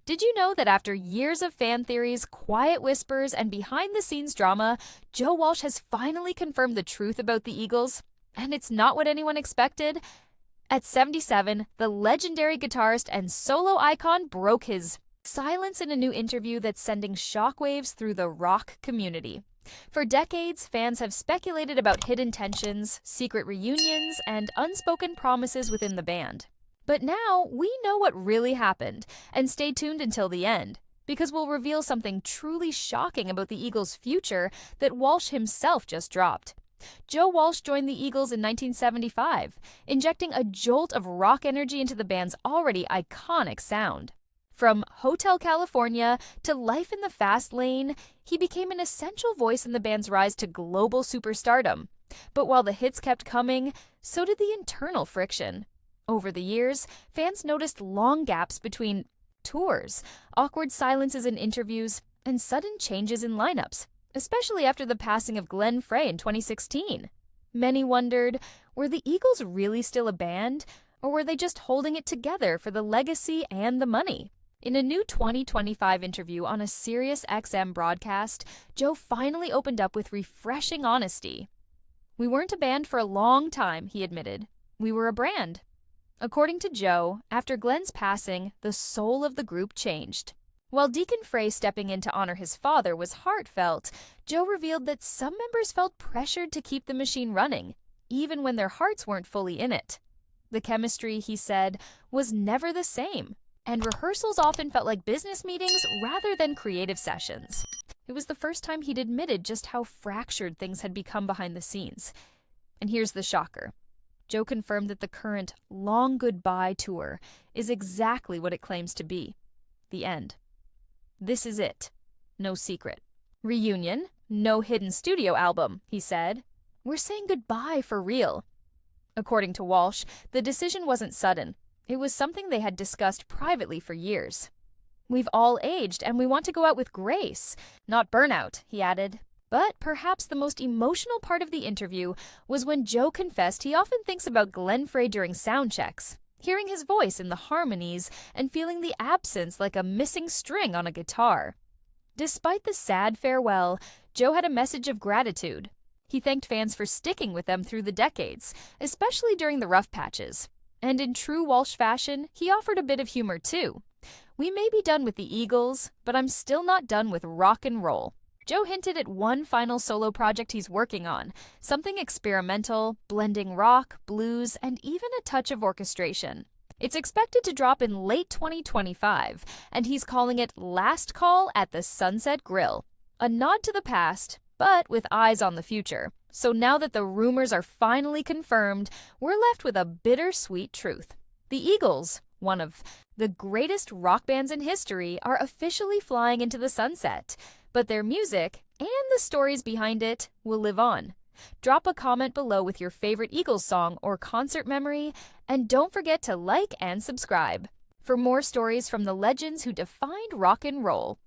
Did you know that after years of fan theories, quiet whispers, and behind-the-scenes drama, Joe Walsh has finally confirmed the truth about the Eagles? And it's not what anyone expected. At 77, the legendary guitarist and solo icon broke his silence in a new interview that's sending shockwaves through the rock community. For decades, fans have speculated about hidden tensions, secret reunions, and unspoken promises within the band. But now, we know what really happened, and stay tuned until the end, because we'll reveal something truly shocking about the Eagles' future that Walsh himself just dropped. Joe Walsh joined the Eagles in 1975, injecting a jolt of rock energy into the band's already iconic sound. From Hotel California to Life in the Fast Lane, he became an essential voice in the band's rise to global superstardom. But while the hits kept coming, so did the internal friction. Over the years, fans noticed long gaps between tours, awkward silences in interviews, and sudden changes in lineups, especially after the passing of Glenn Frey in 2016. Many wondered, were the Eagles really still a band, or were they just holding it together for the legacy and the money? In a new 2025 interview on a Sirius XM broadcast, Joe finally opened up with refreshing honesty. "We weren't a band for a long time," he admitted. "We were a brand." According to Joe, after Glenn's passing, the soul of the group changed. While Deacon Frey stepping in to honor his father was heartfelt, Joe revealed that some members felt pressured to keep the machine running, even when their hearts weren't fully in it. The chemistry, he said, was never the same, and rehearsals often felt like business meetings rather than creative sessions. It was the first time he'd admitted just how fractured things had become behind the scenes. And here's the shocker. Joe confirmed that the current Long Goodbye tour is exactly what it claims to be. The end. This is it. No secret. Reunion, no hidden studio album, he said. We're saying goodbye for real. According to Walsh, the decision wasn't sudden. It was something they had discussed privately for years. We've all aged and we want to go out with grace, not burnout, he added. But perhaps the most emotional part of the interview was when Joe confessed he often thinks about Glenn Frey during sound checks, hearing his voice in the harmonies and feeling the absence like a missing string on a guitar. Despite the sad farewell, Joe had a message of gratitude. He thanked fans for sticking with them through the decades, especially during the rough patches. And in true Walsh fashion, he offered a bit of humor too. "We may be done with the Eagles, but I'm still not done with rock and roll." Joe hinted at one final solo project he's working on, something experimental, blending rock, blues, and even a touch of orchestration. It's expected to drop in late 2025, and he's calling it Last Call at the Sunset Grill. A nod to the past, but with eyes on the future. So now that the rumors are finally confirmed, we're left with a bittersweet truth. The Eagles, one of the greatest rock bands in history, are officially flying into the sunset. But their music, and the stories behind it, will live on. Drop a comment below with your favorite Eagles song or concert memory, and don't forget to like and subscribe for more stories from the legends who defined rock and roll.